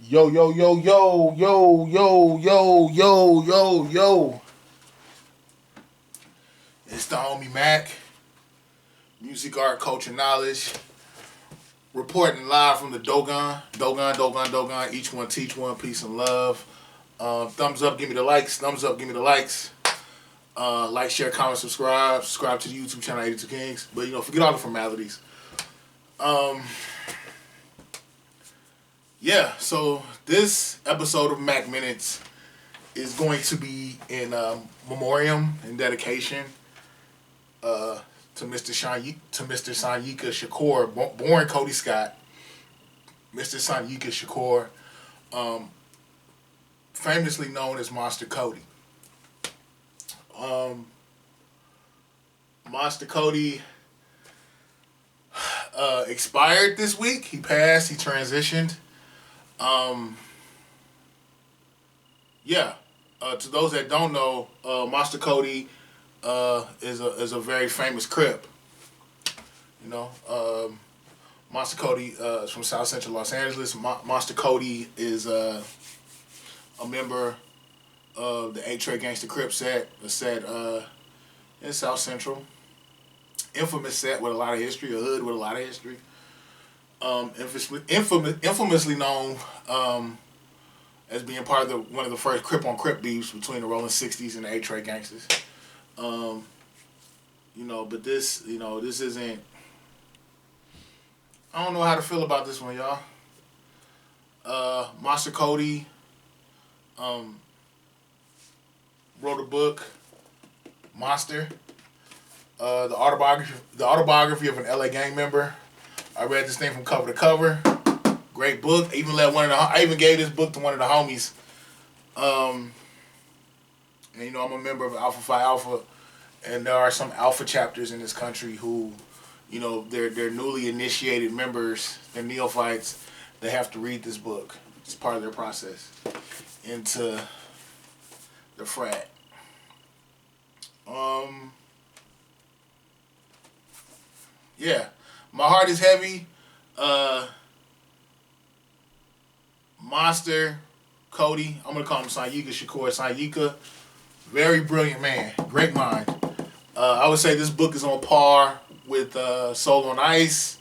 Yo, yo, yo, yo, yo, yo, yo, yo, yo, yo. It's the homie Mac. Music, art, culture, knowledge. Reporting live from the Dogon. Dogon. Each one teach one. Peace and love. Thumbs up, give me the likes. Thumbs up, give me the likes. Like, share, comment, subscribe. Subscribe to the YouTube channel 82 Kings. But, forget all the formalities. Yeah, so this episode of Mac Minutes is going to be in memoriam and dedication to Mr. Sanyika Shakur, born Kody Scott. Mr. Sanyika Shakur, famously known as MONSTERKODY. MONSTERKODY expired this week. He passed. He transitioned. To those that don't know, MONSTERKODY is a very famous Crip. MONSTERKODY is from South Central Los Angeles. MONSTERKODY is a member of the 8 Gangsta CRIPS set in South Central. Infamous set with a lot of history, a hood with a lot of history. Infamously known as being part of one of the first Crip on Crip beefs between the Rolling 60s and the 8 Gangsters. But this isn't. I don't know how to feel about this one, y'all. MONSTERKODY wrote a book, Monster, the autobiography of an LA gang member. I read this thing from cover to cover. Great book. I even gave this book to one of the homies. I'm a member of Alpha Phi Alpha, and there are some Alpha chapters in this country who, they're newly initiated members, they're neophytes. They have to read this book. It's part of their process into the frat. My heart is heavy. MONSTERKODY, I'm gonna call him Sanyika Shakur. Sanyika, very brilliant man, great mind. I would say this book is on par with Soul on Ice,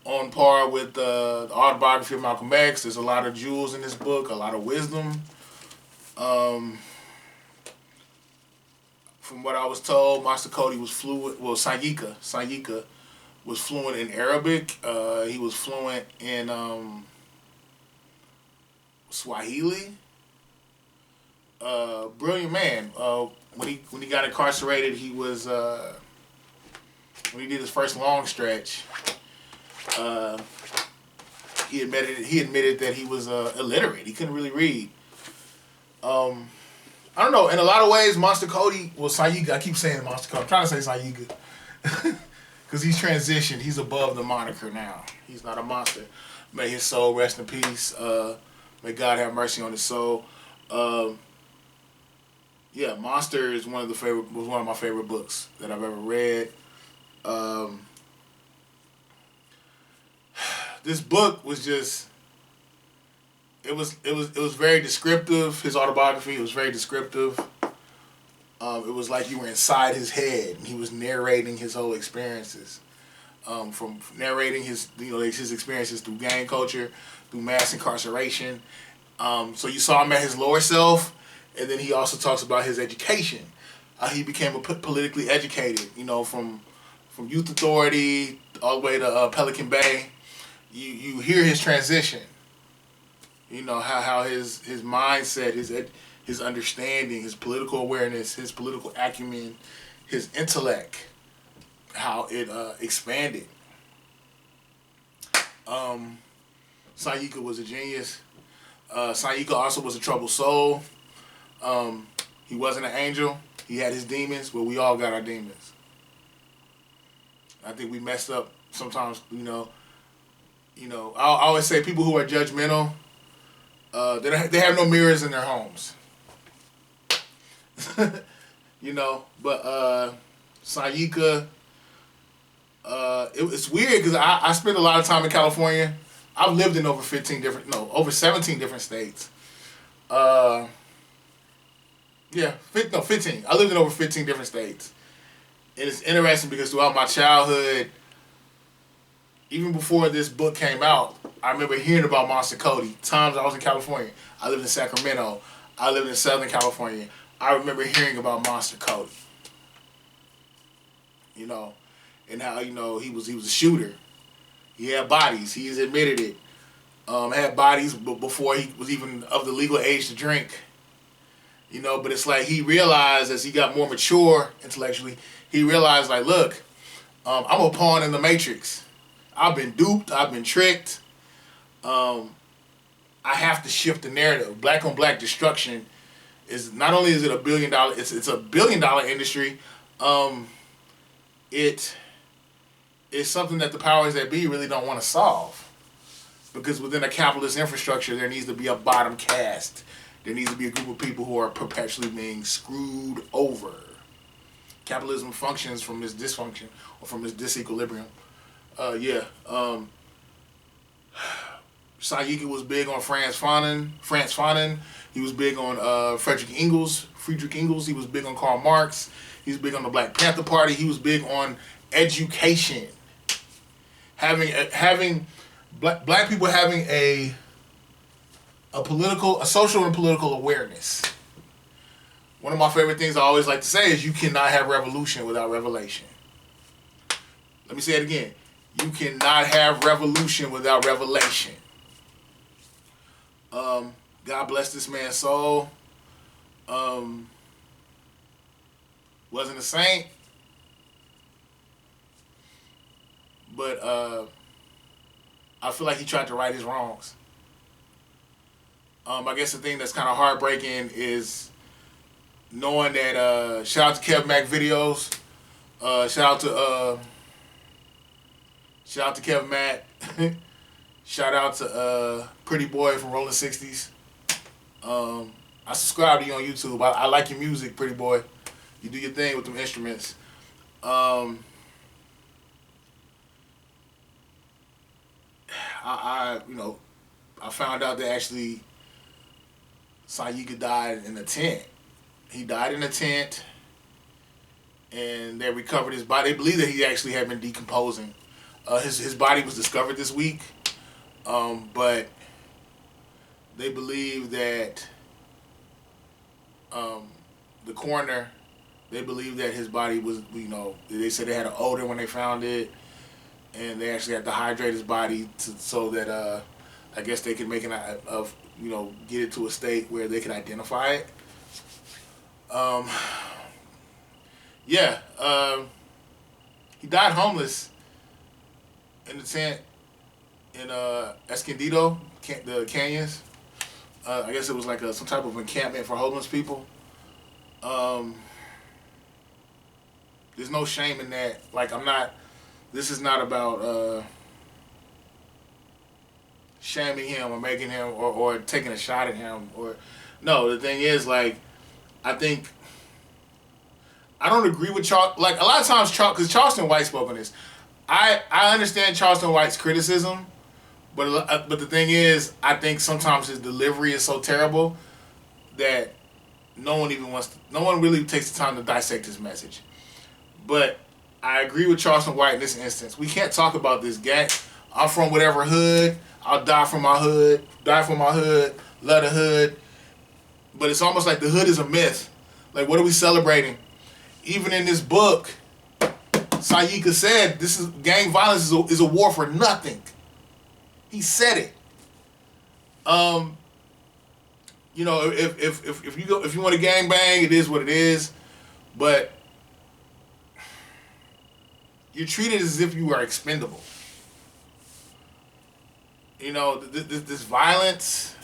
on par with the autobiography of Malcolm X. There's a lot of jewels in this book, a lot of wisdom. From what I was told, MONSTERKODY was fluent. Well, Sanyika was fluent in Arabic. He was fluent in Swahili. Brilliant man. When he got incarcerated, he was when he did his first long stretch. He admitted that he was illiterate. He couldn't really read. I don't know. In a lot of ways, MONSTERKODY, Sanyika. I keep saying MONSTERKODY. I'm trying to say Sanyika. Because he's transitioned. He's above the moniker now. He's not a monster. May his soul rest in peace. May God have mercy on his soul. Monster is was one of my favorite books that I've ever read. This book was just. It was very descriptive. His autobiography was very descriptive. It was like you were inside his head, and he was narrating his whole experiences. From narrating his experiences through gang culture, through mass incarceration. So you saw him at his lower self, and then he also talks about his education. He became politically educated. From youth authority all the way to Pelican Bay. You hear his transition. How his mindset, his understanding, his political awareness, his political acumen, his intellect, how it expanded. Sanyika was a genius. Sanyika also was a troubled soul. He wasn't an angel. He had his demons, but we all got our demons. I think we messed up sometimes. I always say people who are judgmental. They have no mirrors in their homes. But Sanyika, it's weird because I spent a lot of time in California. I've lived in over 17 different states. Yeah, 15. I lived in over 15 different states. And it's interesting because throughout my childhood, even before this book came out, I remember hearing about MONSTERKODY. Times I was in California. I lived in Sacramento. I lived in Southern California. I remember hearing about MONSTERKODY. You know, and how, you know, he was a shooter. He had bodies. He's admitted it. Had bodies before he was even of the legal age to drink. You know, but it's like he realized as he got more mature intellectually, he realized, like, look, I'm a pawn in the matrix. I've been duped. I've been tricked. I have to shift the narrative. Black on black destruction is not only is it $1 billion, it's a $1 billion industry. It is something that the powers that be really don't want to solve, because within a capitalist infrastructure there needs to be a bottom caste. There needs to be a group of people who are perpetually being screwed over. Capitalism functions from this dysfunction or from this disequilibrium. Sayika was big on Franz Fanon. He was big on Friedrich Engels. He was big on Karl Marx. He was big on the Black Panther Party. He was big on education. Having black people having a social and political awareness. One of my favorite things I always like to say is you cannot have revolution without revelation. Let me say it again. You cannot have revolution without revelation. God bless this man's soul. Wasn't a saint, but I feel like he tried to right his wrongs. I guess the thing that's kind of heartbreaking is knowing that shout out to MACK videos, shout out to Kevin Mack. Shout out to Pretty Boy from Rolling 60s. I subscribe to you on YouTube. I like your music, Pretty Boy. You do your thing with them instruments. I found out that actually Sayika died in a tent. He died in a tent, and they recovered his body. They believe that he actually had been decomposing. His body was discovered this week, but they believe that the coroner, they believe that his body was, they said they had an odor when they found it, and they actually had to hydrate his body so that I guess they could make it get it to a state where they could identify it. He died homeless in the tent in Escondido, the canyons. I guess it was like some type of encampment for homeless people. There's no shame in that. Like, this is not about shaming him or making him or taking a shot at him. No, the thing is, like, I don't agree with Charleston. Like, a lot of times, because Charleston White spoke on this. I understand Charleston White's criticism, but the thing is, I think sometimes his delivery is so terrible that no one really takes the time to dissect his message. But I agree with Charleston White in this instance. We can't talk about this gang. I'm from whatever hood. I'll die for my hood. Die for my hood. Love the hood. But it's almost like the hood is a myth. Like, what are we celebrating? Even in this book, Sayika said gang violence is a war for nothing. He said it. If you want to gang bang, it is what it is. But you're treated as if you are expendable. This violence.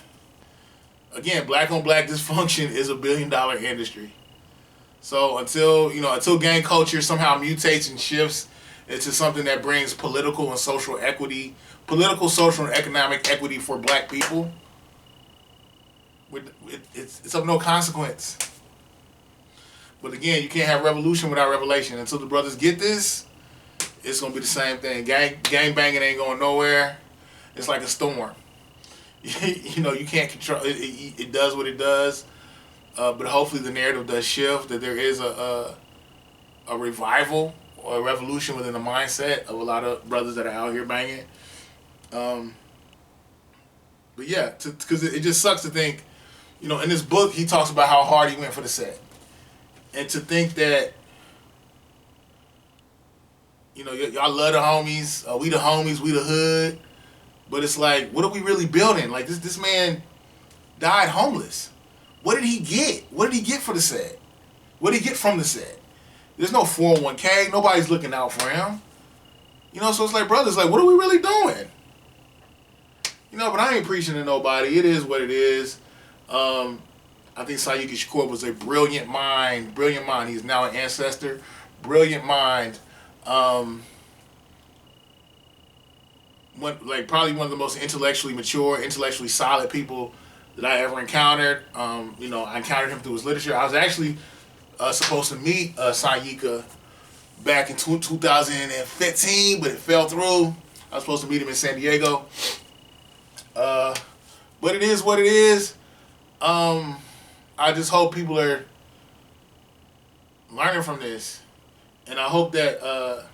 Again, black on black dysfunction is $1 billion industry. So until gang culture somehow mutates and shifts into something that brings political and social equity, social, and economic equity for black people, it's of no consequence. But again, you can't have revolution without revelation. Until the brothers get this, it's gonna be the same thing. Gang banging ain't going nowhere. It's like a storm. You know, you can't control it. It does what it does. But hopefully the narrative does shift. That there is a revival or a revolution within the mindset of a lot of brothers that are out here banging. But yeah, because it just sucks to think, you know, in this book he talks about how hard he went for the set, and to think that, you know, y'all love the homies, we the homies, we the hood, but it's like, what are we really building? Like this man died homeless. What did he get? What did he get for the set? What did he get from the set? There's no 401k. Nobody's looking out for him. You know, so it's like, brothers, like, what are we really doing? You know, but I ain't preaching to nobody. It is what it is. I think Sayyid Shakur was a brilliant mind. Brilliant mind. He's now an ancestor. Brilliant mind. Probably one of the most intellectually mature, intellectually solid people that I ever encountered. You know, I encountered him through his literature. I was actually supposed to meet Sayyika back in 2015, but it fell through. I was supposed to meet him in San Diego. But it is what it is. I just hope people are learning from this. And I hope that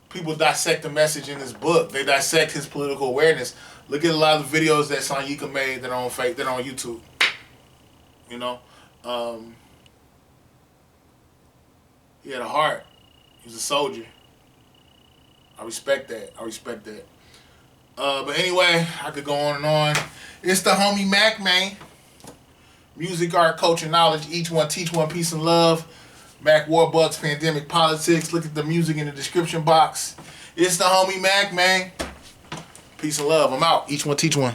people dissect the message in this book. They dissect his political awareness. Look at a lot of the videos that Sayyika made that are on YouTube. You know? He had a heart. He was a soldier. I respect that. But anyway, I could go on and on. It's the homie MACK, man. Music, art, culture, knowledge. Each one teach one, peace and love. MACK, Warbucks, pandemic, politics. Look at the music in the description box. It's the homie MACK, man. Peace and love. I'm out. Each one teach one.